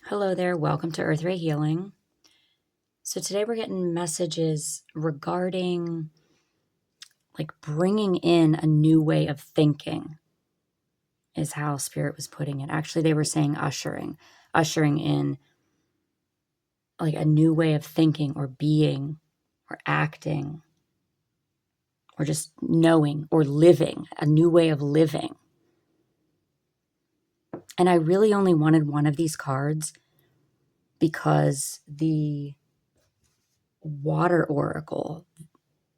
Hello there, welcome to EarthRhey Healing. So today we're getting messages regarding bringing in a new way of thinking is how Spirit was putting it. Actually, they were saying ushering in a new way of thinking or being or acting or just knowing or living, a new way of living. And I really only wanted one of these cards because the Water Oracle,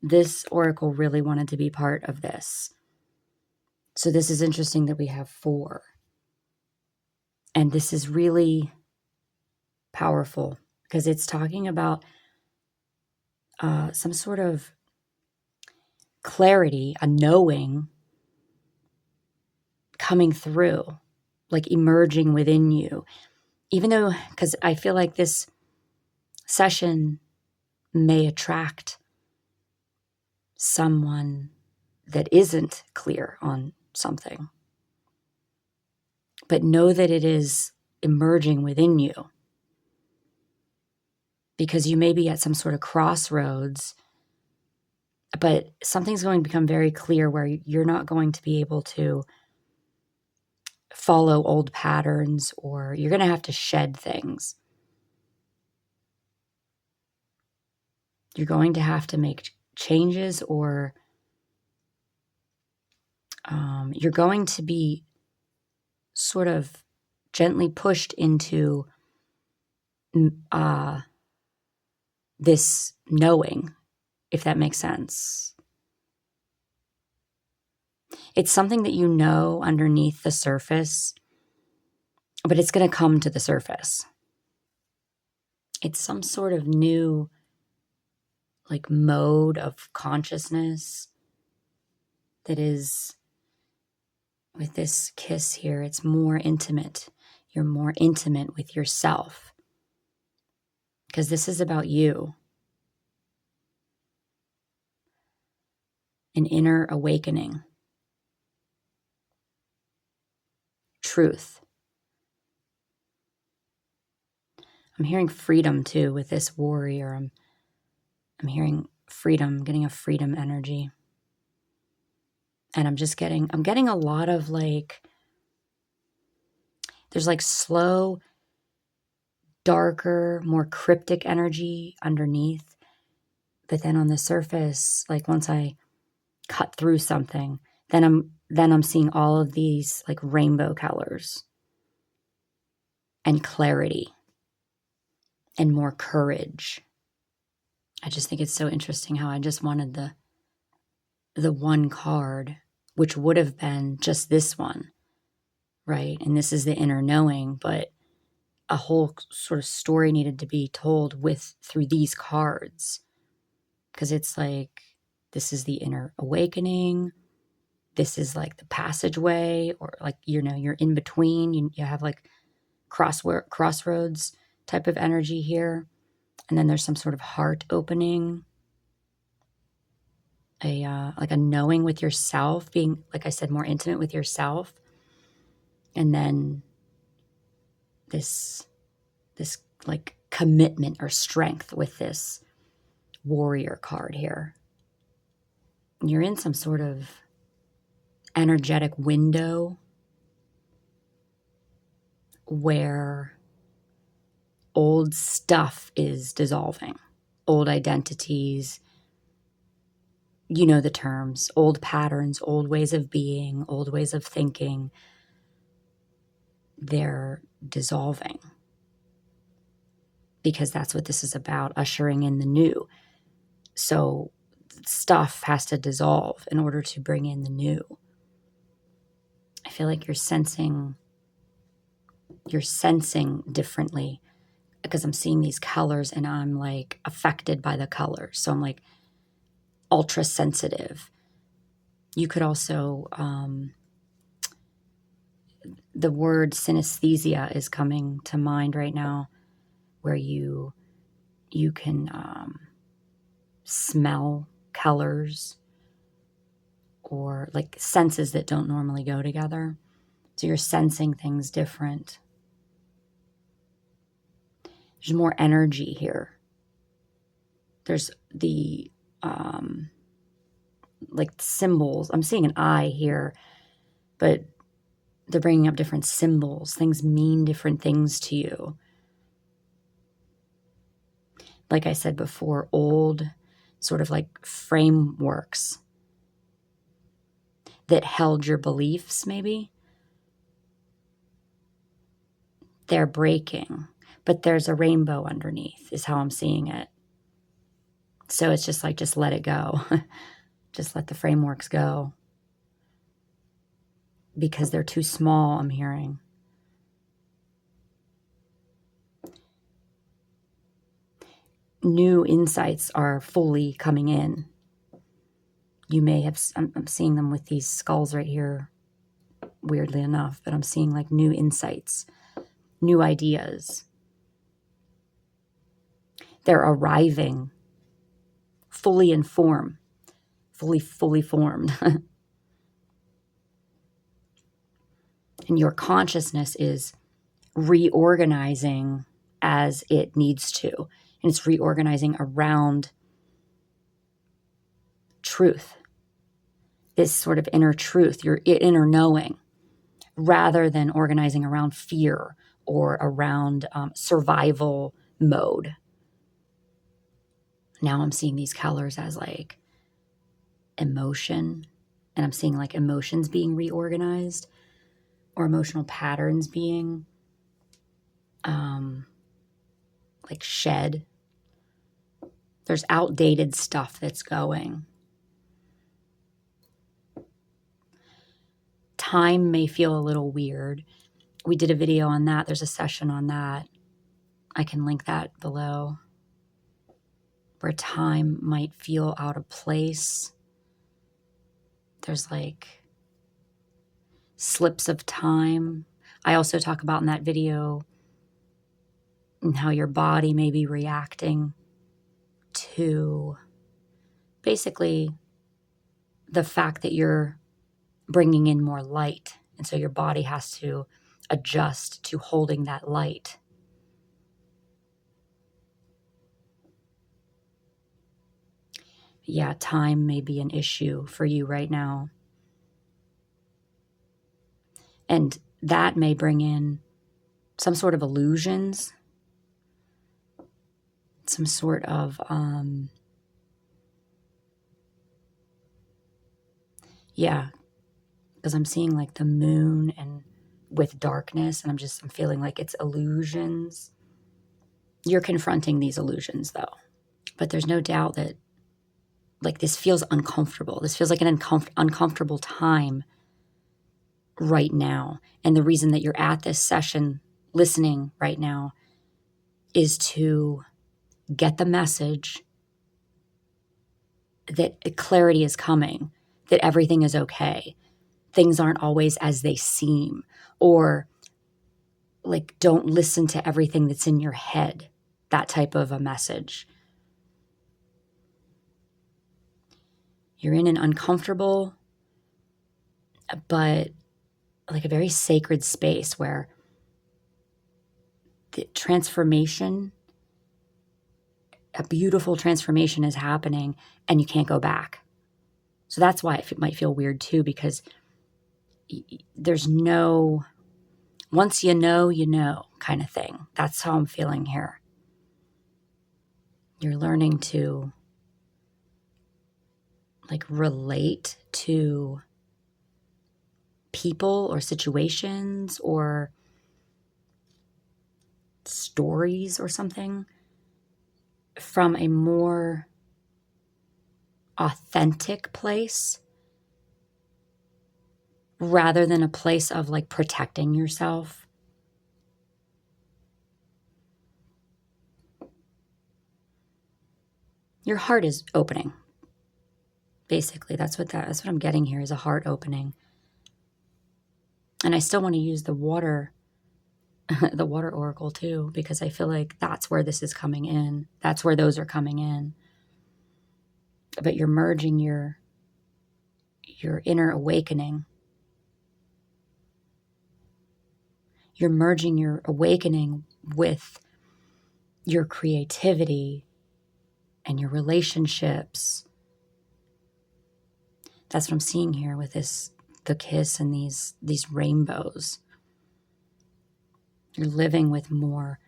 this oracle really wanted to be part of this. So this is interesting that we have 4. And this is really powerful because it's talking about some sort of clarity, a knowing coming through, emerging within you. Even though, because I feel like this session may attract someone that isn't clear on something. But know that it is emerging within you. Because you may be at some sort of crossroads, but something's going to become very clear where you're not going to be able to follow old patterns, or you're going to have to shed things. You're going to have to make changes, or you're going to be sort of gently pushed into this knowing, if that makes sense. It's something that you know underneath the surface, but it's going to come to the surface. It's some sort of new mode of consciousness that is, with this kiss here, it's more intimate. You're more intimate with yourself because this is about you. An inner awakening. Truth. I'm hearing freedom too with this warrior. I'm hearing freedom, getting a freedom energy. And I'm getting a lot of there's slow, darker, more cryptic energy underneath. But then on the surface, once I cut through something, then I'm seeing all of these rainbow colors and clarity and more courage. I just think it's so interesting how I just wanted the one card, which would have been just this one, right? And this is the inner knowing, but a whole sort of story needed to be told through these cards, because it's this is the inner awakening. This is the passageway, or you're in between. You have crossroads type of energy here. And then there's some sort of heart opening, a knowing with yourself, being, like I said, more intimate with yourself. And then this commitment or strength with this warrior card here. You're in some sort of energetic window where old stuff is dissolving, old identities, you know the terms, old patterns, old ways of being, old ways of thinking. They're dissolving because that's what this is about, ushering in the new. So stuff has to dissolve in order to bring in the new. I feel like you're sensing differently because I'm seeing these colors and I'm affected by the colors. So I'm ultra sensitive. You could also, the word synesthesia is coming to mind right now, where you can smell colors, or senses that don't normally go together. So you're sensing things different. There's more energy here. There's the like symbols. I'm seeing an eye here, but they're bringing up different symbols. Things mean different things to you. Like I said before, old sort of like frameworks that held your beliefs, maybe. They're breaking, but there's a rainbow underneath, is how I'm seeing it. So it's just like, just let it go. Just let the frameworks go. Because they're too small, I'm hearing. New insights are fully coming in. You may have, I'm seeing them with these skulls right here, weirdly enough, but I'm seeing like new insights, new ideas. They're arriving fully in form, fully formed. And your consciousness is reorganizing as it needs to. And it's reorganizing around truth, this sort of inner truth, your inner knowing, rather than organizing around fear or around survival mode. Now I'm seeing these colors as like emotion, and I'm seeing like emotions being reorganized or emotional patterns being like shed. There's outdated stuff that's going. Time may feel a little weird. We did a video on that. There's a session on that. I can link that below. Where time might feel out of place. There's like slips of time. I also talk about in that video and how your body may be reacting to basically the fact that you're bringing in more light. And so your body has to adjust to holding that light. Yeah, time may be an issue for you right now. And that may bring in some sort of illusions, some sort of, because I'm seeing like the moon and with darkness, and I'm feeling like it's illusions. You're confronting these illusions though, but there's no doubt that like this feels uncomfortable. This feels like an uncomfortable time right now. And the reason that you're at this session listening right now is to get the message that clarity is coming, that everything is okay. Things aren't always as they seem, or like don't listen to everything that's in your head, that type of a message. You're in an uncomfortable, but like a very sacred space where the transformation, a beautiful transformation is happening and you can't go back. So that's why it might feel weird too, because there's no, once you know kind of thing. That's how I'm feeling here. You're learning to like relate to people or situations or stories or something from a more authentic place rather than a place of like protecting yourself. Your heart is opening. Basically, that's what I'm getting here, is a heart opening. And I still want to use the water the water oracle too, because I feel like that's where this is coming in. That's where those are coming in. But you're merging your inner awakening. You're merging your awakening with your creativity and your relationships. That's what I'm seeing here with the kiss and these rainbows. You're living with more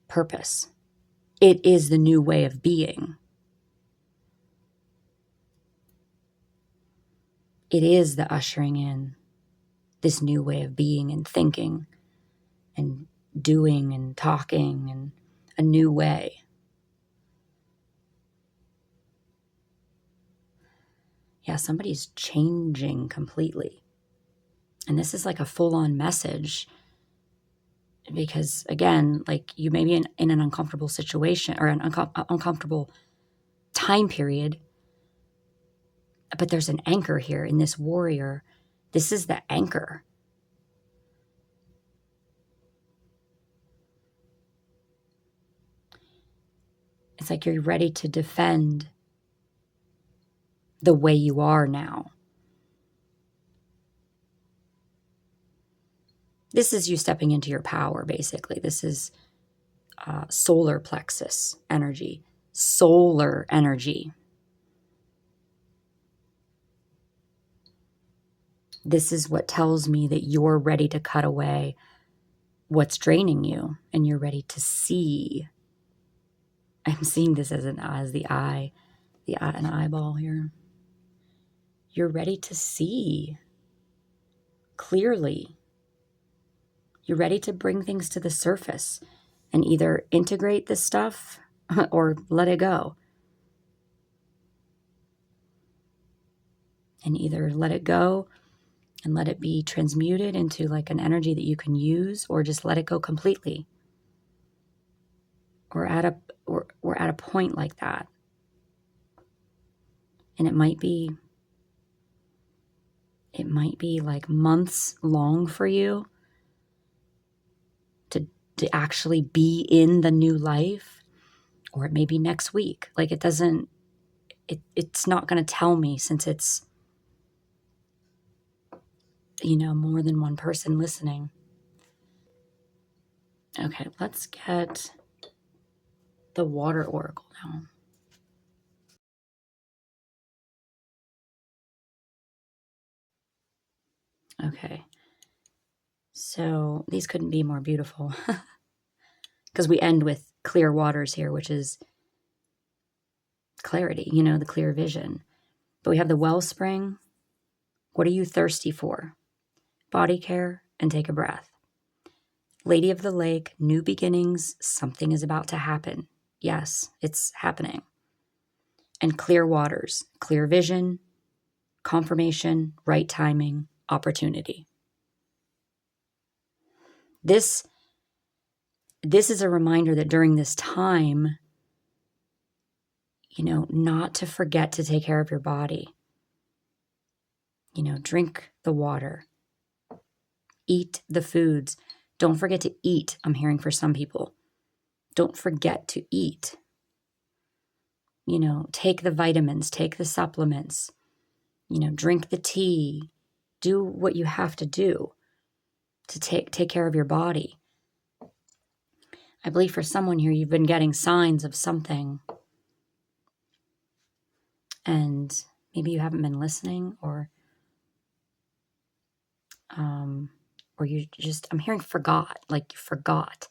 purpose. It is the new way of being. It is the ushering in this new way of being and thinking and doing and talking, and a new way. Yeah, somebody's changing completely. And this is like a full-on message because, again, like you may be in an uncomfortable situation or an uncomfortable time period, but there's an anchor here in this warrior. This is the anchor. It's like you're ready to defend the way you are now. This is you stepping into your power, basically. This is solar plexus energy, solar energy. This is what tells me that you're ready to cut away what's draining you, and you're ready to see. I'm seeing this as an eyeball here. You're ready to see clearly. You're ready to bring things to the surface and either integrate this stuff or let it go. And either let it go and let it be transmuted into like an energy that you can use, or just let it go completely. We're at a point like that. And it might be like months long for you to actually be in the new life, or it may be next week. Like it's not going to tell me, since it's, more than one person listening. Okay, let's get the water oracle now. Okay, so these couldn't be more beautiful because we end with clear waters here, which is clarity, the clear vision. But we have the wellspring. What are you thirsty for? Body care and take a breath. Lady of the Lake, new beginnings, something is about to happen. Yes, it's happening. And clear waters, clear vision, confirmation, right timing, opportunity. This is a reminder that during this time, not to forget to take care of your body. Drink the water. Eat the foods. Don't forget to eat, I'm hearing for some people. Don't forget to eat. Take the vitamins, take the supplements, drink the tea. Do what you have to do to take care of your body. I believe for someone here, you've been getting signs of something, and maybe you haven't been listening, or you just, I'm hearing forgot, like you forgot.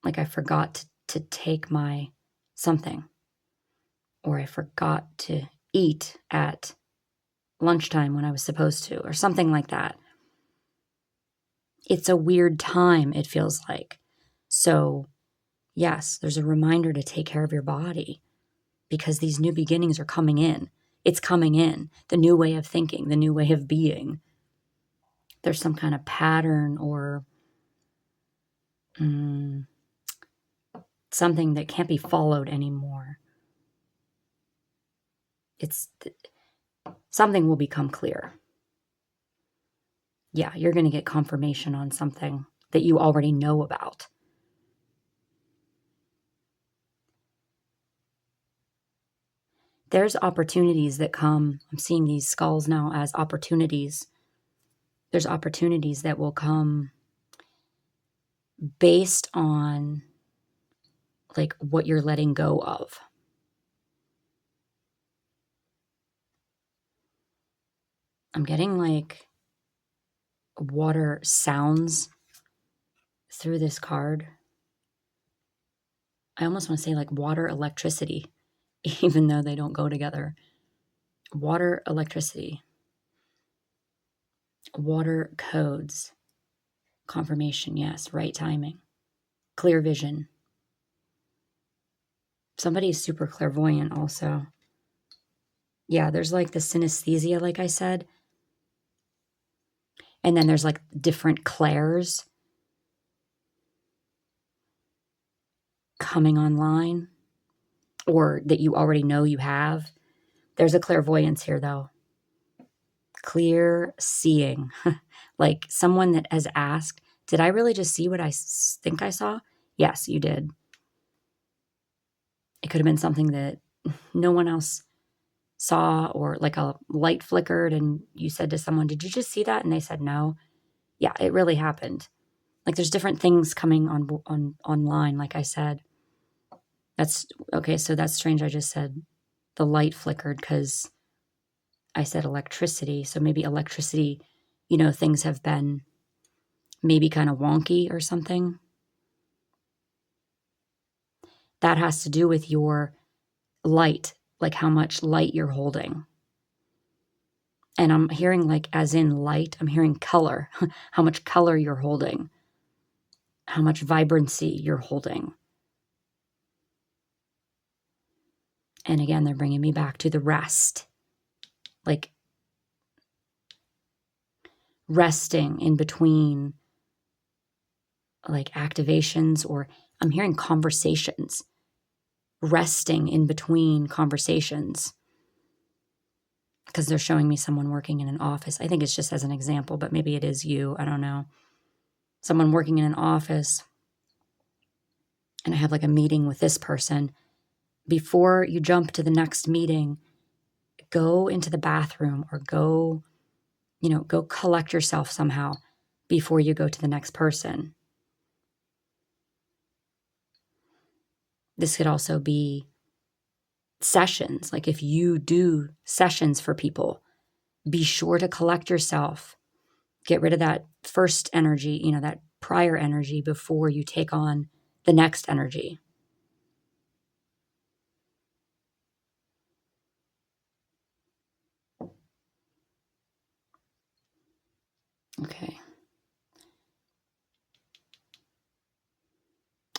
Like I forgot to take my something, or I forgot to eat at lunchtime when I was supposed to, or something like that. It's a weird time, it feels like. So, yes, there's a reminder to take care of your body, because these new beginnings are coming in. It's coming in. The new way of thinking, the new way of being. There's some kind of pattern or something that can't be followed anymore. Something will become clear. Yeah, you're going to get confirmation on something that you already know about. There's opportunities that come. I'm seeing these skulls now as opportunities. There's opportunities that will come based on like what you're letting go of. I'm getting like water sounds through this card. I almost want to say like water, electricity, even though they don't go together. Water, electricity. Water codes. Confirmation, yes. Right timing. Clear vision. Somebody's super clairvoyant also. Yeah, there's like the synesthesia, like I said. And then there's like different clairs coming online, or that you already know you have. There's a clairvoyance here, though. Clear seeing. Like someone that has asked, did I really just see what I think I saw? Yes, you did. It could have been something that no one else saw, or like a light flickered and you said to someone, did you just see that? And they said no. Yeah, it really happened. Like there's different things coming on online, like I said. That's okay, so that's strange. I just said the light flickered because I said electricity. So maybe electricity, things have been maybe kind of wonky or something. That has to do with your light, like how much light you're holding. And I'm hearing like as in light, I'm hearing color, how much color you're holding, how much vibrancy you're holding. And again, they're bringing me back to the rest, like resting in between like activations, or I'm hearing conversations, resting in between conversations, because they're showing me someone working in an office. I think it's just as an example, but maybe it is you. I don't know. Someone working in an office, and I have like a meeting with this person. Before you jump to the next meeting, go into the bathroom or go collect yourself somehow before you go to the next person. This could also be sessions. Like if you do sessions for people, be sure to collect yourself. Get rid of that first energy, that prior energy before you take on the next energy. Okay.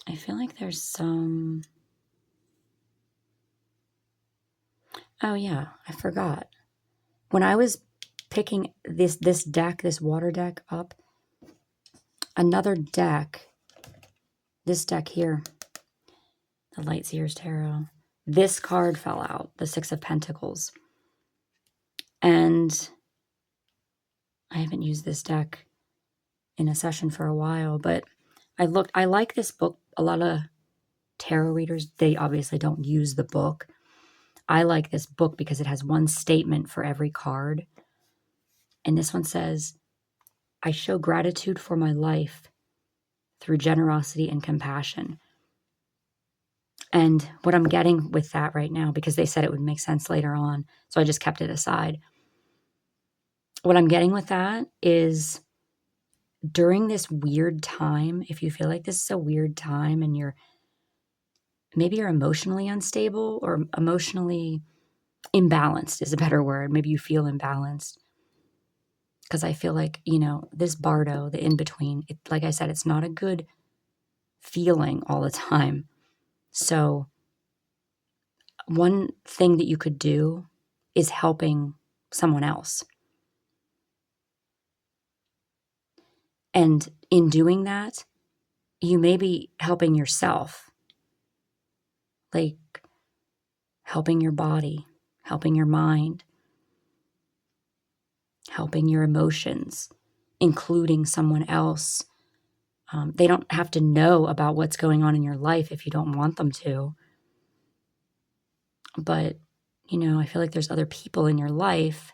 I feel like there's some... Oh yeah, I forgot. When I was picking this deck, this water deck up, another deck, this deck here, the Light Seers Tarot, this card fell out, the Six of Pentacles. And I haven't used this deck in a session for a while, but I like this book. A lot of tarot readers, they obviously don't use the book. I like this book because it has one statement for every card. And this one says, I show gratitude for my life through generosity and compassion. And what I'm getting with that right now, because they said it would make sense later on, so I just kept it aside. What I'm getting with that is during this weird time, if you feel like this is a weird time and maybe you're emotionally unstable or emotionally imbalanced is a better word. Maybe you feel imbalanced. Because I feel like, this bardo, the in-between, like I said, it's not a good feeling all the time. So one thing that you could do is helping someone else. And in doing that, you may be helping yourself, like helping your body, helping your mind, helping your emotions, including someone else. They don't have to know about what's going on in your life if you don't want them to. But, I feel like there's other people in your life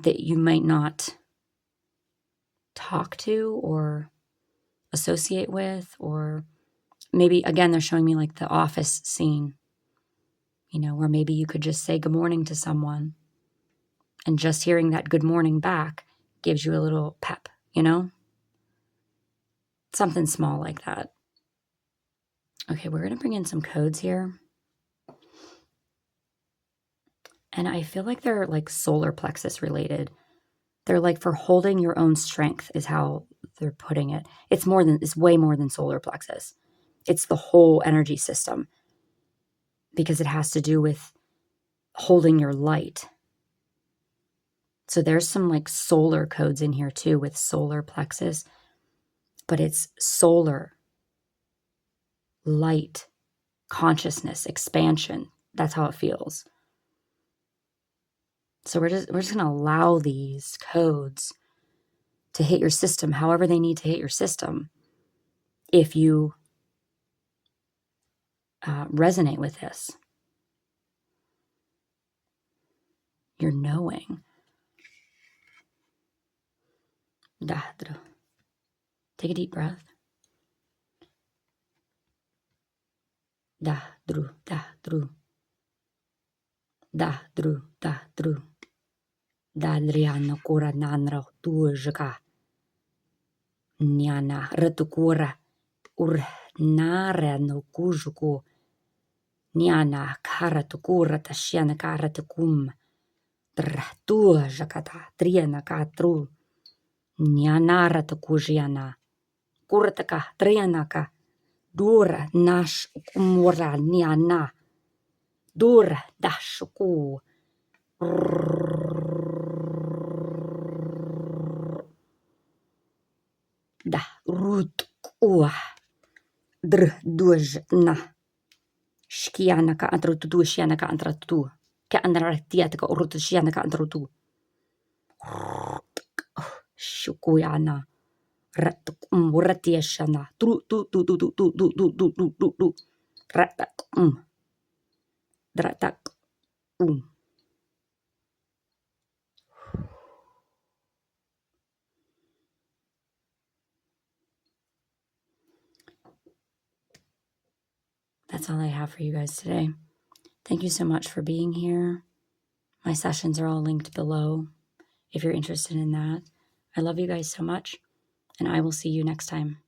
that you might not talk to or associate with, or maybe, again, they're showing me like the office scene, where maybe you could just say good morning to someone, and just hearing that good morning back gives you a little pep, Something small like that. Okay, we're going to bring in some codes here. And I feel like they're like solar plexus related. They're like for holding your own strength is how they're putting it. It's way more than solar plexus. It's the whole energy system, because it has to do with holding your light. So there's some like solar codes in here too with solar plexus, but it's solar, light, consciousness, expansion. That's how it feels. So we're just going to allow these codes to hit your system however they need to hit your system. If you resonate with this, you're knowing. Take a deep breath. Dahdru, dahdru. Dahdru, dahdru. Dadriana kura nanra tuajaka. Nyana ratukura ur nara no kujuku. Nyana karatukura tashiana karatukum. Tuajakata triana katru. Nyana ratukujiana. Kurataka trianaka. Dura nash kumura nyana. Dura dashuku. Da rut ua duj na shkiana ka antrutu shiana ka antrutu ka andratia ka urutu shiana ka antrutu shukuyana ratuk muratia shana tru tu tu tu tu tu tu tu tu tu tu tu ratak dratak That's all I have for you guys today. Thank you so much for being here. My sessions are all linked below if you're interested in that. I love you guys so much, and I will see you next time.